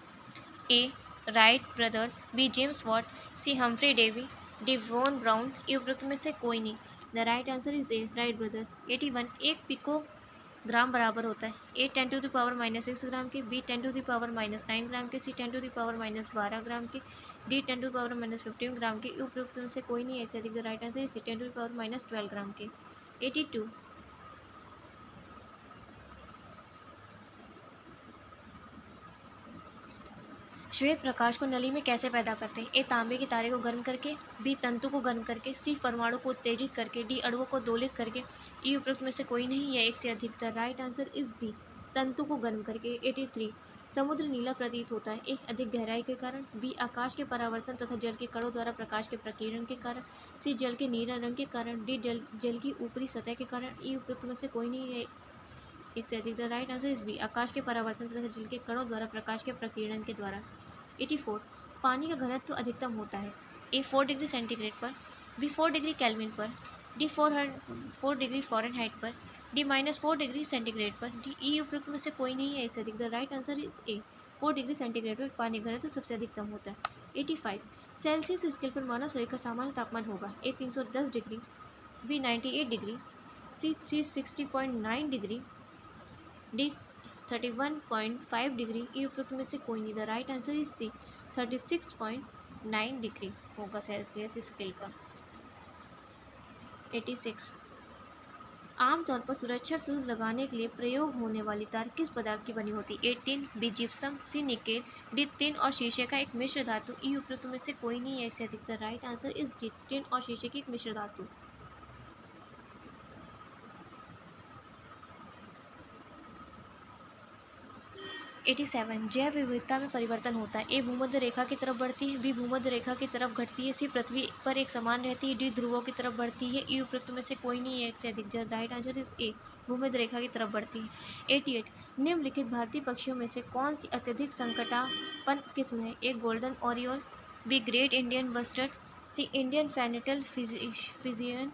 A Wright brothers, B James Watt, C Humphry Davy, D von Braun. E उपयुक्त में से कोई नहीं। The right answer is A, Wright brothers. 81 एक पिको ग्राम बराबर होता है। ए 10⁻⁻6 ग्राम के, बी 10⁻⁻9 ग्राम के, सी 10⁻12 ग्राम के, डी 10⁻15 ग्राम के। उपयुक्त में से कोई नहीं एक से अधिक। The right answer is C, 10⁻12 gram के। 82 श्वेत प्रकाश को नली में कैसे पैदा करते हैं। ए तांबे के तारे को गर्म करके, बी तंतु को गर्म करके, सी परमाणु को उत्तेजित करके, डी अणुओं को दोलित करके। ई उपयुक्त में से कोई नहीं है एक से अधिक। The right answer is B, तंतु को गर्म करके। 83 समुद्र नीला प्रतीत होता है। ए अधिक गहराई के कारण, बी आकाश के परावर्तन तथा जल के कणों द्वारा प्रकाश के प्रकीर्णन के कारण, सी जल के नीला रंग के कारण, डी जल की ऊपरी सतह के कारण। ई उपयुक्त में से कोई नहीं है एक से अधिक। The right answer is B, आकाश के परावर्तन तथा जल के कणों द्वारा प्रकाश के प्रकीर्णन के द्वारा। 84 पानी का घनत्व अधिकतम होता है। ए 4 डिग्री सेंटीग्रेड पर, बी 4 डिग्री केल्विन पर, डी 4 डिग्री फ़ारेनहाइट पर, डी -4 डिग्री सेंटीग्रेड पर। डी ई उपयुक्त में से कोई नहीं है एक से अधिक। The right answer is A, 4 degree centigrade पर पानी का घनत्व सबसे अधिकतम होता है। 85 सेल्सियस स्केल पर मानव शरीर का सामान्य तापमान होगा। A 310 degree, B 98 degree, C 360.9 degree, D 31.5 degree. E उपयुक्त में से कोई नहीं। The right answer is C, 36.9 degree होगा सेल्सियस स्केल का। 86 आमतौर पर सुरक्षा फ्यूज लगाने के लिए प्रयोग होने वाली तार किस पदार्थ की बनी होती है। ए टिन, बी जिप्सम, सी निकेल, डी टिन और शीशे का एक मिश्र धातु। ई उपयुक्त में से कोई नहीं है एक से अधिक। The right answer is D, tin और शीशे की एक मिश्र धातु। 87 जैव विविधता में परिवर्तन होता है। ए भूमध्य रेखा की तरफ बढ़ती है, बी भूमध्य रेखा की तरफ घटती है, सी पृथ्वी पर एक समान रहती है, डी ध्रुवों की तरफ बढ़ती है। ई उपयुक्त में से कोई नहीं है एक से अधिक। द राइट आंसर इज ए, भूमध्य रेखा की तरफ बढ़ती है। 88 निम्नलिखित भारतीय पक्षियों में से कौन सी अत्यधिक संकटापन किस्म है। A golden oriole, B great Indian bustard, C Indian fantail pigeon,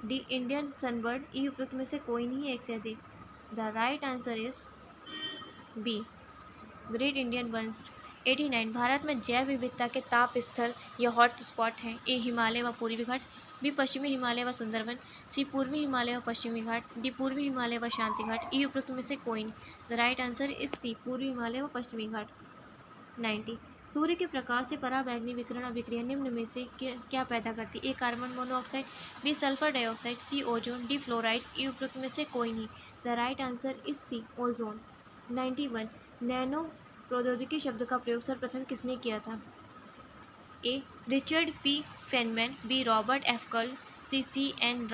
D Indian sunbird. E उपयुक्त में से कोई नहीं है एक से अधिक। The right answer is B, great Indian bust. 89 भारत में जैव विविधता के ताप स्थल या हॉट स्पॉट हैं। ए हिमालय व पूर्वी घाट, बी पश्चिमी हिमालय व सुंदरवन, सी पूर्वी हिमालय व पश्चिमी घाट, डी पूर्वी हिमालय व शांति घाट। ई उपयुक्त में से कोई नहीं। The right answer is C, पूर्वी हिमालय व पश्चिमी घाट। 90 सूर्य के प्रकाश से पराबैंगनी विकिरण अभिक्रिया निम्न में से क्या पैदा करती है। A carbon monoxide, B sulphur dioxide, C ozone, D fluorides. E उपयुक्त में से कोई नहीं। The right answer is C, ozone. 91 nano प्रौद्योगिकी शब्द का प्रयोग सर्वप्रथम किसने किया था। A Richard P Feynman, B Robert F Curl, C N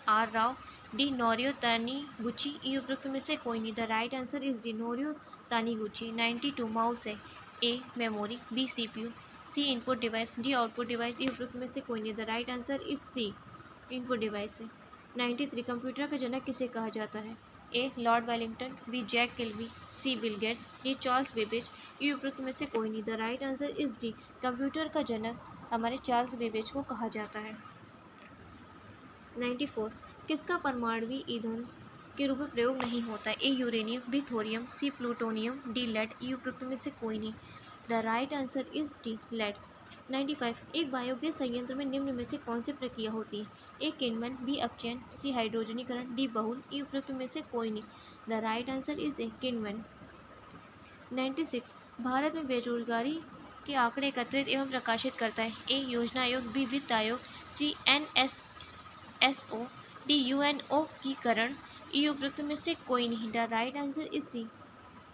R Rao, D Norio Taniguchi. E उपयुक्त में से कोई नहीं। The right answer is D, Norio Taniguchi. 92 mouse है। A memory, B CPU, C input device, D output device, E उपयुक्त में से कोई नहीं। The right answer is C input device है। 93 कंप्यूटर का जनक किसे कहा जाता है? A Lord Wellington, B Jack Kilby, C Bill Gates, D Charles Babbage, E उपयुक्त में से कोई नहीं। The right answer is D computer का जनक हमारे चार्ल्स बेबेज को कहा जाता है। 94 किसका परमाणु ईंधन के रूप में प्रयोग नहीं होता है? A uranium, B thorium, C plutonium, D lead, E उपयुक्त में से कोई नहीं। The right answer is D lead. 95 एक बायोगैस संयंत्र में निम्न में से कौन सी प्रक्रिया होती है? ए किण्वन, बी अपचयन, सी हाइड्रोजनीकरण, डी बहुल, ई उपयुक्त में से कोई नहीं। द राइट आंसर इज ए किण्वन। 96 भारत में बेरोजगारी के आंकड़े एकत्रित एवं प्रकाशित करता है? ए योजना आयोग, बी वित्त आयोग, सी NSSO, डी UNO की करण, ई उपयुक्त में से कोई नहीं। The right answer is C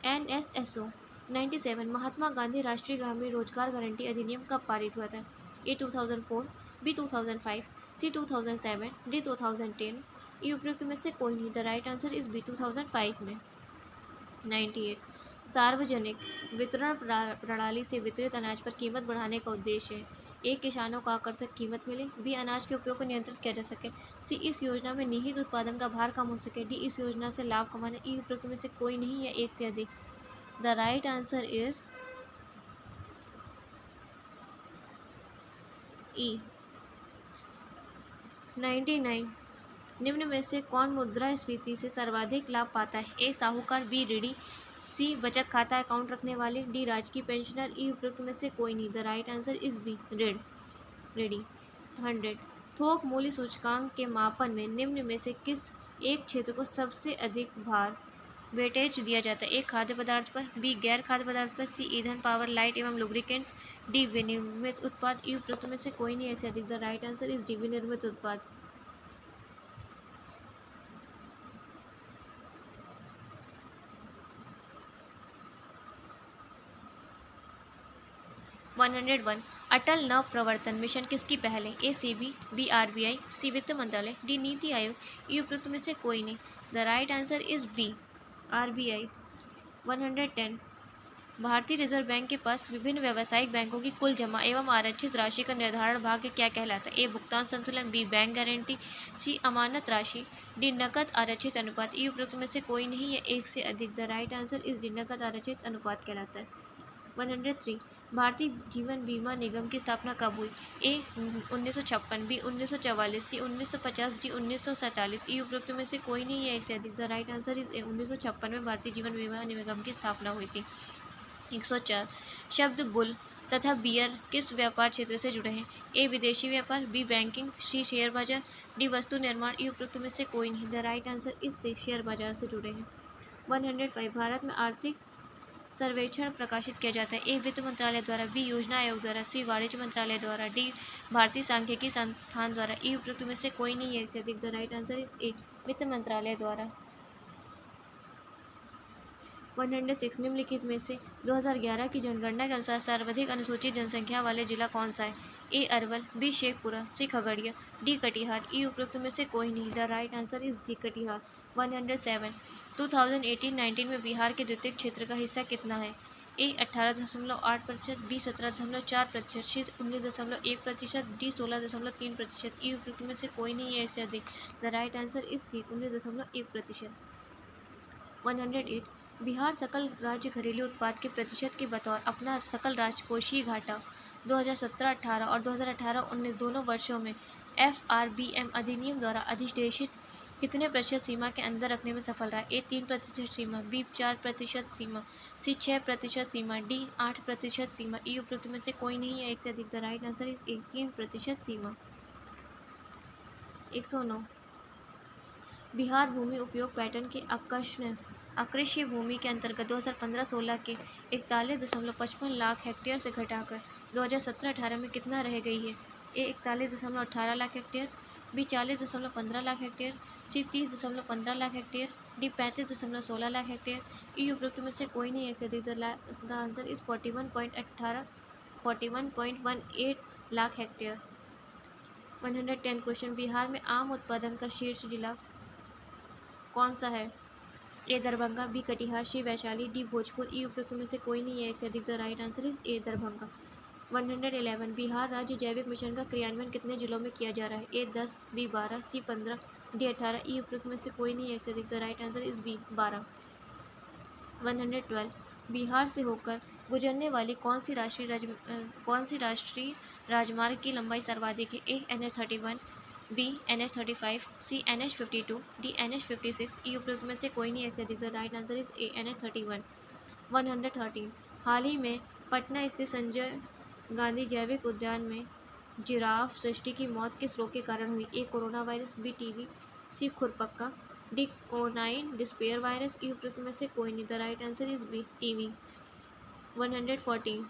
NSSO। 97 Mahatma Gandhi राष्ट्रीय ग्रामीण रोजगार गारंटी अधिनियम कब पारित हुआ था? ए 2004, बी 2005, सी 2007, डी 2010, ई उपयुक्त में से कोई नहीं। The right answer is B 2005 में। 98 सार्वजनिक वितरण प्रणाली से वितरित अनाज पर कीमत बढ़ाने का उद्देश्य है? ए किसानों को आकर्षक कीमत मिले, बी अनाज के उपयोग को नियंत्रित किया जा सके, सी इस योजना में निहित उत्पादन का भार कम हो सके, डी इस योजना से लाभ कमाने, ई उपयुक्त में से कोई नहीं या एक से अधिक। द राइट आंसर इज ई। 99 निम्न में से कौन मुद्रास्फीति से सर्वाधिक लाभ पाता है? ए साहूकार, बी ऋणी, सी बचत खाता अकाउंट रखने वाले, डी राजकीय पेंशनर, ई उपयुक्त में से कोई नहीं। The right answer is B ऋणी। 100 थोक मूल्य सूचकांक के मापन में निम्न में से किस एक क्षेत्र को सबसे अधिक भार वेटेज दिया जाता है? ए खाद्य पदार्थ पर, बी गैर खाद्य पदार्थ पर, सी ईंधन पावर लाइट एवं लुब्रिकेंट्स, डी विनिर्मित उत्पाद, ई उपयुक्त में से कोई नहीं एक से अधिक। The right answer is D विनिर्मित उत्पाद। 101 अटल नव प्रवर्तन मिशन किसकी पहल है? ए CB, बी RBI, सी वित्त मंत्रालय, डी नीति आयोग, ई उपयुक्त में से कोई नहीं। The right answer is B RBI। 110 भारतीय रिजर्व बैंक के पास विभिन्न व्यावसायिक बैंकों की कुल जमा एवं आरक्षित राशि का निर्धारण भाग्य क्या कहलाता है? ए भुगतान संतुलन, बी बैंक गारंटी, सी अमानत राशि, डी नकद आरक्षित अनुपात, ई उपयुक्त में से कोई नहीं या एक से अधिक। The right answer is D नकद आरक्षित अनुपात कहलाता है। 103 भारतीय जीवन बीमा निगम की स्थापना कब हुई? ए 1956, बी 1944, सी 1950, डी 1947, ई उपयुक्त में से कोई नहीं है एक से अधिक। द राइट आंसर इज ए 1956 में भारतीय जीवन बीमा निगम की स्थापना हुई थी। 104 शब्द बुल तथा बियर किस व्यापार क्षेत्र से जुड़े हैं? ए विदेशी व्यापार, बी बैंकिंग, सी शेयर बाजार, डी वस्तु निर्माण, ई उपयुक्त में से कोई नहीं। द राइट आंसर इससे शेयर बाजार से जुड़े हैं। 105 भारत में आर्थिक सर्वेक्षण प्रकाशित किया जाता है? ए वित्त मंत्रालय द्वारा, बी योजना आयोग द्वारा, सी वाणिज्य मंत्रालय द्वारा, डी भारतीय सांख्यिकी संस्थान द्वारा, ई उपयुक्त में से कोई नहीं है एक से अधिक। द राइट आंसर इज ए वित्त मंत्रालय द्वारा। 106 निम्नलिखित में से 2011 की जनगणना के अनुसार सर्वाधिक अनुसूचित जनसंख्या वाले जिला कौन सा है? ए अरवल, बी शेखपुरा, सी खगड़िया, डी कटिहार, ई उपयुक्त में से कोई नहीं। The right answer is D Katihar. 107 2018-19 में बिहार के द्वितीय क्षेत्र का हिस्सा कितना है? ए 18.8%, बी 17.4%, सी 19.1%, डी 16.3%, ई उपयुक्त में से कोई नहीं है एक से अधिक। The right answer is C 19.1%। 108 Bihar सकल राज्य घरेलू उत्पाद के प्रतिशत के बतौर अपना सकल राजकोषीय घाटा 2017-18 और 2018-19 दोनों वर्षों में FRBM अधिनियम द्वारा अधिदेशित कितने प्रतिशत सीमा के अंदर रखने में सफल रहा? ए 3% सीमा, बी 4% सीमा, सी 6% सीमा, डी 8% सीमा, ई उपयुक्त में से कोई नहीं है एक से अधिक। द राइट आंसर इज ए 3% सीमा। 109 बिहार भूमि उपयोग पैटर्न के आकृष्य भूमि के अंतर्गत 2015-16 के 41.55 लाख हेक्टेयर से घटाकर 2017-18 में कितना रह गई है? A 41.18 lakh hectare, B 40.15 lakh hectare, C 30.15 lakh hectare, D 35.16 lakh hectare, E उपयुक्त में से कोई नहीं एक से अधिक। The answer is 41.18 lakh hectare. 110 question Bihar में आम उत्पादन का शीर्ष जिला कौन सा है? A Darbhanga, B Katihar, C Vaishali, D Bhojpur, E उपयुक्त में से कोई नहीं है एक से अधिक। द राइट आंसर इज ए दरभंगा। 111 बिहार राज्य जैविक मिशन का क्रियान्वयन कितने जिलों में किया जा रहा है? ए 10, बी 12, सी 15, डी 18। ई उपयुक्त में से कोई नहीं है, एक से अधिक। The right answer is B 12। 112 Bihar से होकर गुजरने वाली कौन सी राष्ट्रीय राजमार्ग की लंबाई सर्वाधिक है? ए NH-31, बी NH-35, सी NH-52, डी NH-56। ई उपयुक्त में से कोई नहीं, एक से अधिक। The right answer is A NH-31। 113 हाल ही में पटना स्थित संजय गांधी जैविक उद्यान में जिराफ सृष्टि की मौत किस रोग के कारण हुई? A corona virus, B TB, C खुरपक्का, D canine despair virus. E उपयुक्त में से कोई नहीं। The right answer is B TB. 114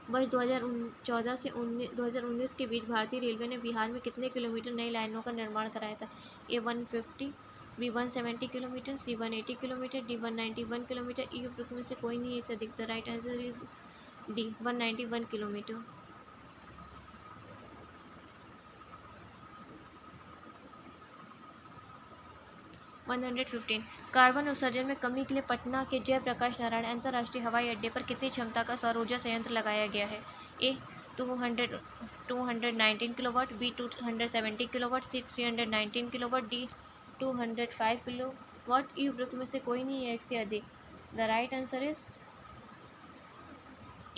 वर्ष 2014 से 2019 के बीच भारतीय रेलवे ने बिहार में कितने किलोमीटर नई लाइनों का निर्माण कराया था? ए 150, बी 170 किलोमीटर, सी 180 किलोमीटर, डी 191 किलोमीटर। ई उपयुक्त में से कोई नहीं, एक से अधिक। The right answer is D 191 kilometre. 115 carbon उत्सर्जन में कमी के लिए पटना के जयप्रकाश नारायण अंतर्राष्ट्रीय हवाई अड्डे पर कितनी क्षमता का सौर ऊर्जा संयंत्र लगाया गया है? ए 219 किलोवाट, बी 270 किलोवाट, सी 319 किलोवाट, डी 205 किलोवाट। ई उपयुक्त में से कोई नहीं है, एक से अधिक। The right answer is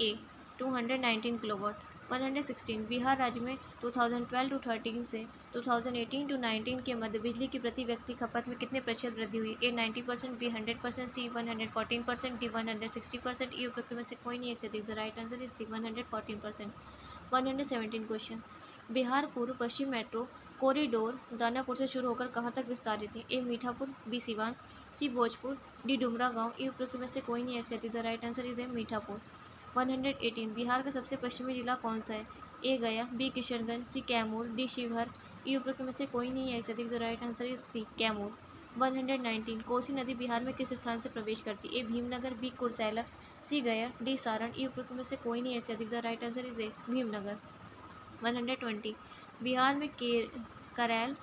A 219 kilowatt. 116 Bihar राज्य में 2012 to 13 से 2018 to 19 के मध्य बिजली की प्रति व्यक्ति खपत में कितने प्रतिशत वृद्धि हुई? ए 90%, बी 100%, सी 114%, डी 160%। ई उपयुक्त में से कोई नहीं, एक से अधिक। The right answer is C 114%। 117 question Bihar पूर्व पश्चिम मेट्रो कॉरिडोर दानापुर से शुरू होकर कहाँ तक विस्तारित है? ए मीठापुर, बी सिवान, सी भोजपुर, डी डुमरा गांव। ई उपयुक्त में से कोई नहीं, एक से अधिक। The right answer is A Mithapur. 118 Bihar का सबसे पश्चिमी जिला कौन सा है? A Gaya, B Kishanganj, C Kaimur, D Sheohar. E उपयुक्त में से कोई नहीं है, एक से अधिक। The right answer is C Kaimur. 119 Kosi नदी बिहार में किस स्थान से प्रवेश करती है? A Bhimnagar, B Kursela, C Gaya, D Saran. ई उपयुक्त में से कोई नहीं है, एक से अधिक। द राइट आंसर इज ए भीमनगर। 120 बिहार में करैल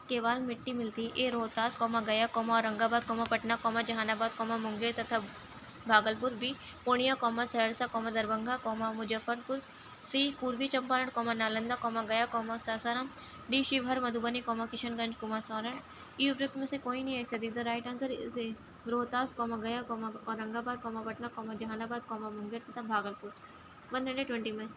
केवल मिट्टी मिलती है? ए रोहतास, गया, औरंगाबाद, पटना, जहानाबाद, मुंगेर तथा भागलपुर, बी पूर्णिया, सहरसा, दरभंगा, मुजफ्फरपुर, सी पूर्वी चंपारण, नालंदा, गया, सासाराम, डी शिवहर, मधुबनी, किशनगंज, सारण। ई उपयुक्त में से कोई नहीं है, एक से अधिक। द राइट आंसर इज ए रोहतास, गया, औरंगाबाद, पटना, जहानाबाद, मुंगेर तथा भागलपुर। 120 में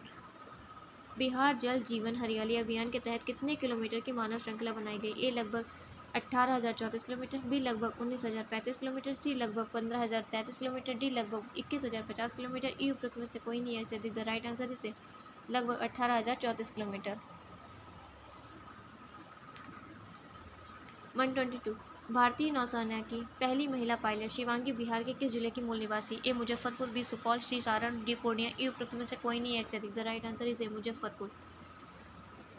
बिहार जल जीवन हरियाली अभियान के तहत कितने किलोमीटर की मानव श्रृंखला बनाई गई? ए लगभग 18,034 किलोमीटर, बी लगभग 19,035 किलोमीटर, सी लगभग 15,033 किलोमीटर, डी लगभग 21,050 किलोमीटर। ई उपयुक्त में से कोई नहीं है, अधिक। द राइट आंसर इज लगभग 18,034 किलोमीटर। 122 भारतीय नौसेना की पहली महिला पायलट शिवांगी बिहार के किस जिले की मूल निवासी? ए मुजफ्फरपुर, बी सुपौल, सी सारण, डी पूर्णिया। ई उपयुक्त में से कोई नहीं है, अधिक। द राइट आंसर इज ए मुजफ्फरपुर।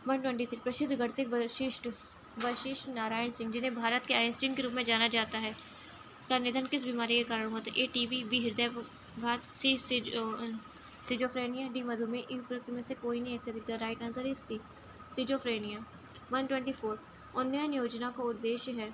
123 प्रसिद्ध गणितज्ञ वशिष्ठ नारायण सिंह, जिन्हें भारत के आइंस्टीन के रूप में जाना जाता है, का निधन किस बीमारी के कारण हुआ था? ए टीबी, बी हृदयघात, सी सिजोफ्रेनिया, डी मधुमेह। ई उपयुक्त में से कोई नहीं, अधिक। The right answer is C schizophrenia. 124 उन्नयन योजना का उद्देश्य है?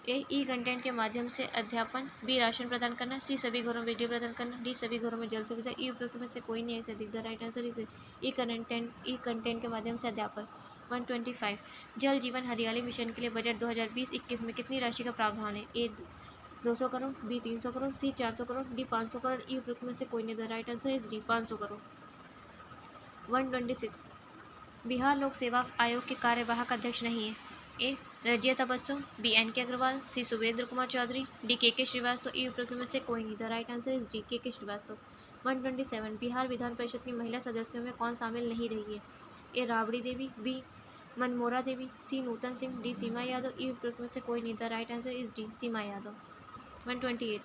ए ई कंटेंट के माध्यम से अध्यापन, बी राशन प्रदान करना, सी सभी घरों में बिजली प्रदान करना, डी सभी घरों में जल सुविधा। ई उपयुक्त में से कोई नहीं है, अधिक। The right answer is E content के माध्यम से अध्यापन। 125 जल जीवन हरियाली मिशन के लिए बजट 2020-21 में कितनी राशि का प्रावधान है? A 200 crore, B 300 crore, C 400 crore, D 500 crore. E उपयुक्त में से कोई नहीं। The right answer is D 500 crore. 126 Bihar लोक सेवा आयोग के कार्यवाहक अध्यक्ष नहीं है? A Razia Tabassum, B NK Agrawal, C Suvendra Kumar Chaudhary, D KK Srivastava. E उपयुक्त में से कोई नहीं। The right answer is D KK Srivastava. 127 Bihar विधान परिषद की महिला सदस्यों में कौन शामिल नहीं रही है? A Rabri Devi, B Manmora Devi, C Nutan Singh, D Seema Yadav. E उपयुक्त में से कोई नहीं। The right answer is D Seema Yadav. 128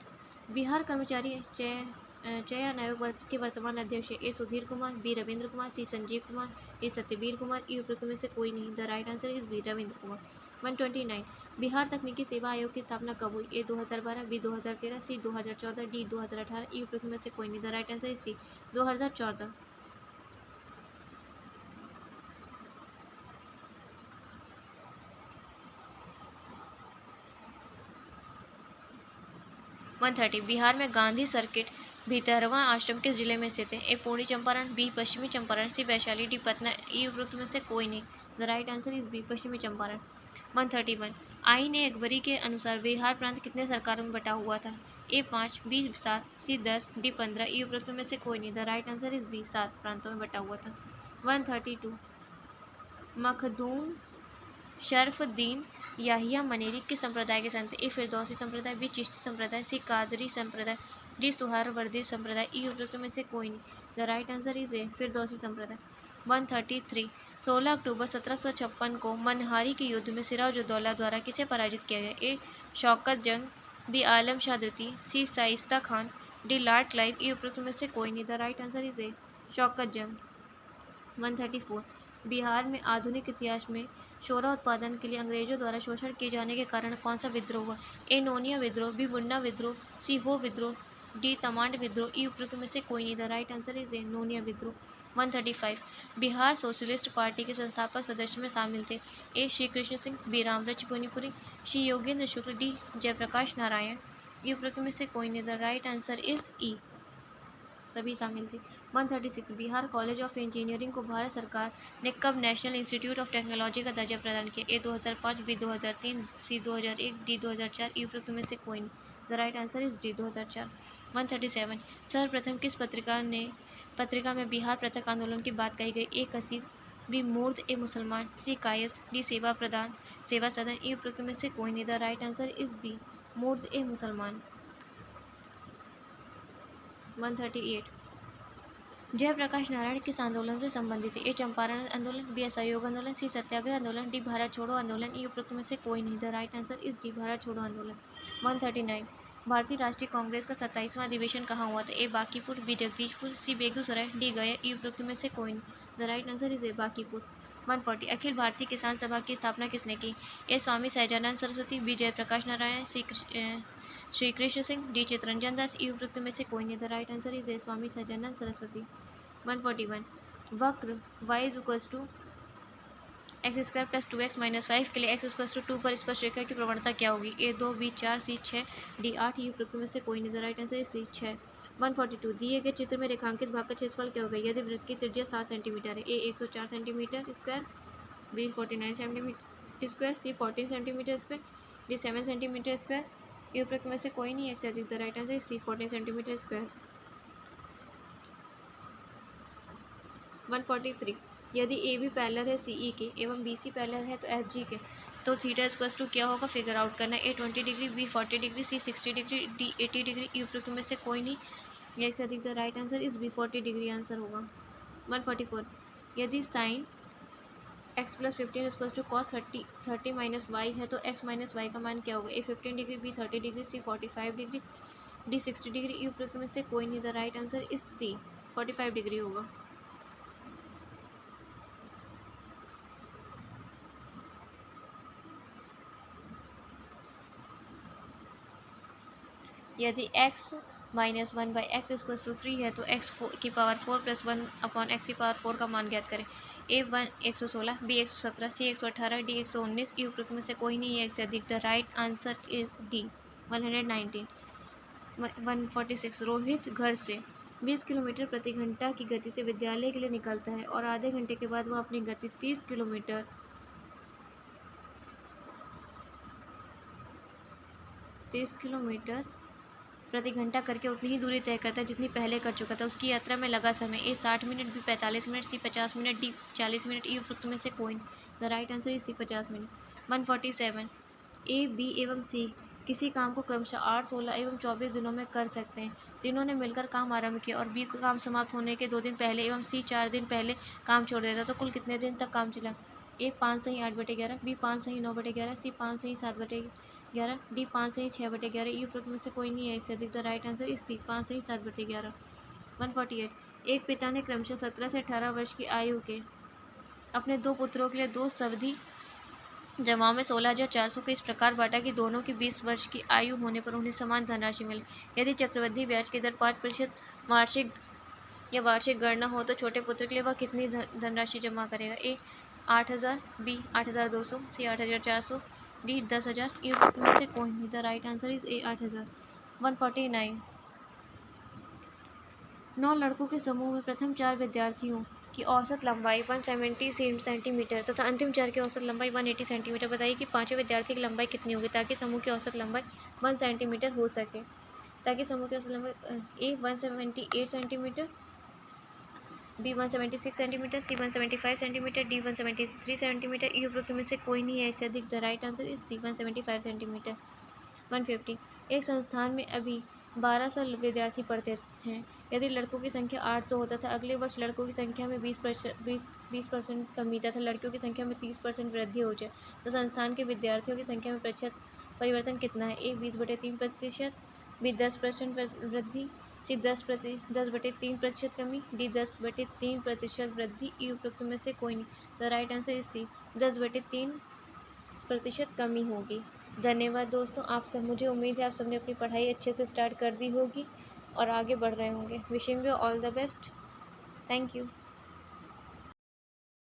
Bihar कर्मचारी चयन आयोग के वर्तमान अध्यक्ष A Sudhir Kumar, B Ravindra Kumar, C Sanjeev Kumar, D Satyavir Kumar. E उपयुक्त में से कोई नहीं। The right answer is B Ravindra Kumar. 129 Bihar तकनीकी सेवा आयोग की स्थापना कब हुई? ए 2012, बी 2013, सी 2014, डी 2018। ई उपयुक्त में से कोई नहीं। The right answer is C 2014। 130 Bihar में गांधी सर्किट भीतरवा आश्रम किस जिले में स्थित है? ए पूर्वी चंपारण, बी पश्चिमी Champaran, C Vaishali, D Patna. E उपरोक्त में से कोई नहीं। The right answer is B पश्चिमी चंपारण। 131 आईन ए अकबरी के अनुसार बिहार प्रांत कितने सरकारों में बटा हुआ था? ए 5, बी 7, सी 10, डी 15। ई उपरोक्त में से कोई नहीं। The right answer is B 7 प्रांतों में बटा हुआ था। 132 मखदूम शरफुद्दीन याहिया मनेरी किस संप्रदाय के संत? ए फिरदौसी संप्रदाय, बी चिश्ती संप्रदाय, सी कादरी संप्रदाय, डी सुहरावर्दी संप्रदाय। ई उपरोक्त में से कोई नहीं। द राइट आंसर इज ए फिरदौसी संप्रदाय। 133 16 अक्टूबर 1756 को मनहारी के युद्ध में सिराजुद्दौला द्वारा किसे पराजित किया गया? ए शौकत जंग, बी आलम शाह द्वितीय, C Shaista Khan, D lord Clive. E उपरोक्त में से कोई नहीं। The right answer is A Shaukat Jang. 134 Bihar में आधुनिक इतिहास में शोरा उत्पादन के लिए अंग्रेजों द्वारा शोषण किए जाने के कारण कौन सा विद्रोह हुआ? ए नोनिया विद्रोह, बी बुन्ना विद्रोह, सी हो विद्रोह, डी तमांड विद्रोह। ई उपरोक्त में से कोई नहीं। The right answer is A Nonia विद्रोह। 135 बिहार सोशलिस्ट पार्टी के संस्थापक सदस्य में शामिल थे? ए श्री कृष्ण सिंह, बी रामरच पुनीपुरी, सी योगेंद्र शुक्ल, डी जयप्रकाश नारायण। ई उपरोक्त में से कोई नहीं। द राइट आंसर इज ई सभी शामिल थे। 136 बिहार कॉलेज ऑफ इंजीनियरिंग को भारत सरकार ने कब नेशनल इंस्टीट्यूट ऑफ टेक्नोलॉजी का दर्जा प्रदान किया? ए 2005, बी 2003, सी 2001, डी 2004। ई उपरोक्त में से कोई नहीं। The right answer is D 2004। 137 सर्वप्रथम किस पत्रिका में बिहार पृथक आंदोलन की बात कही गई? ए कसीद, बी मूर्त ए मुसलमान, सी कायस, डी सेवा सदन। ई उपरोक्त में से कोई नहीं। The right answer is B मूर्त ए मुसलमान। 138 जयप्रकाश नारायण किस आंदोलन से संबंधित है? ए चंपारण आंदोलन, बी असहयोग आंदोलन, सी सत्याग्रह आंदोलन, डी भारत छोड़ो आंदोलन। ई उपरोक्त में से कोई नहीं। The right answer is D Bharat छोड़ो आंदोलन। 139 भारतीय राष्ट्रीय कांग्रेस का 27वां अधिवेशन कहाँ हुआ था? A Bankipur, B Jagdishpur, C Begusarai, D Gaya. E उपरोक्त में से कोई नहीं। The right answer is A Bankipur. 140 अखिल भारतीय किसान सभा की स्थापना किसने की? A Swami Sahajanand Saraswati, B Jayaprakash Narayan, C Shri Krishna Singh, D Chittaranjan Das. E उपरोक्त में से कोई नहीं। The right answer is A Swami Sahajanand Saraswati. 141 वक्र y is equals to x square plus 2x minus 5 के लिए एक्स इक्वल्स टू 2 पर स्पर्श रेखा की प्रवणता क्या होगी? ए 2, बी 4, सी 6, डी 8। ई उपरोक्त में से कोई नहीं। The right answer is C 6। 142 दिए गए चित्र में रेखांकित भाग का क्षेत्रफल क्या होगा यदि वृत्त की त्रिज्या 7 सेंटीमीटर है? A 104 centimetre square, B 49 centimetre square, C 14 centimetre square, D 7 centimetre square. E उपरोक्त में से कोई नहीं। एक से अधिक। The right answer is C 14 centimetre square. 143 यदि ए बी पैरेलल है सी ई के एवं बी सी पैरेलल है तो एफ जी के तो थीटा इक्वल्स टू क्या होगा फिगर आउट करना है। A 20 degree, B 40 degree, C 60 degree, D 80 degree. E उपरोक्त में से कोई नहीं। एक से अधिक। The right answer is B 40 degree answer होगा। 144 यदि sine x plus 15 equals to cos 30 minus Y है तो x माइनस वाई का मान क्या होगा? A 15 degree, B 30 degree, C 45 degree, D 60 degree. E उपरोक्त में से कोई नहीं। The right answer is C 45 degree होगा। यदि x minus 1 by X equals to 3 है तो x की पावर 4 प्लस 1 अपॉन एक्स की पावर 4 का मान ज्ञात करें। ए 116, बी 117, सी 118, डी 119। ई उपरोक्त में से कोई नहीं है। एक से अधिक। The right answer is D 119। 146 Rohit घर से 20 किलोमीटर प्रति घंटा की गति से विद्यालय के लिए निकलता है और आधे घंटे के बाद वह अपनी गति 30 किलोमीटर प्रति घंटा करके उतनी ही दूरी तय करता है जितनी पहले कर चुका था। उसकी यात्रा में लगा समय A 60 minute, B 45 minute, C 50 minute, D 40 minute. E उपरोक्त में से कोई। The right answer is C 50 minute. 147 A B एवं सी किसी काम को क्रमशः 8, 16 एवं 24 दिनों में कर सकते हैं। तीनों ने मिलकर काम आरंभ किया और बी को काम समाप्त होने के 2 दिन पहले एवं सी 4 दिन पहले काम छोड़ देता तो कुल कितने दिन तक काम चला? ए 5 सही 8/11, बी 5 सही 9/11, सी 5 सही 7/11, डी 5 सही 6/11। ई उपरोक्त में से कोई नहीं है। एक से अधिक। The right answer is C 5 सही 7/11। 148 एक पिता ने क्रमशः 17 से 18 वर्ष की आयु के अपने 2 पुत्रों के लिए 2 सवधि जमाओं में 16,400 को इस प्रकार बांटा कि दोनों की 20 वर्ष की आयु होने पर उन्हें समान धनराशि मिले। यदि चक्रवृद्धि ब्याज की दर 5% वार्षिक गणना हो तो छोटे पुत्र के लिए वह कितनी धनराशि जमा करेगा? ए 8,000, बी 8,200, सी 8,400, डी 10,000। ई उपरोक्त में से कोई नहीं। द राइट आंसर इज ए 8,000। 149 9 लड़कों के समूह में प्रथम 4 विद्यार्थियों की औसत लंबाई 170 सेंटीमीटर तथा अंतिम 4 की औसत लंबाई 180 सेंटीमीटर। बताइए कि पांचवें विद्यार्थी की लंबाई कितनी होगी ताकि समूह की औसत लंबाई 1 सेंटीमीटर हो सके। ताकि समूह की औसत लंबाई A 178 centimetre, B 176 centimetre, C 175 centimetre, D 173 centimetre. E उपरोक्त में से कोई नहीं है इससे अधिक। The right answer is C 175 centimetre. 150। एक संस्थान में अभी 1200 विद्यार्थी पढ़ते हैं। यदि लड़कों की संख्या 800 होता था, अगले वर्ष लड़कों की संख्या में 20% कमी तथा लड़कियों की संख्या में 30% वृद्धि हो जाए तो संस्थान के विद्यार्थियों की संख्या में प्रतिशत परिवर्तन कितना है? ए 20/3%, बी 10% वृद्धि, सी 10/3% कमी, डी 10/3% वृद्धि। ई उपरोक्त में से कोई नहीं। The right answer is C 10/3% कमी होगी। धन्यवाद दोस्तों, आप सब, मुझे उम्मीद है आप सबने अपनी पढ़ाई अच्छे से स्टार्ट कर दी होगी और आगे बढ़ रहे होंगे। Wishing you all the best. Thank you.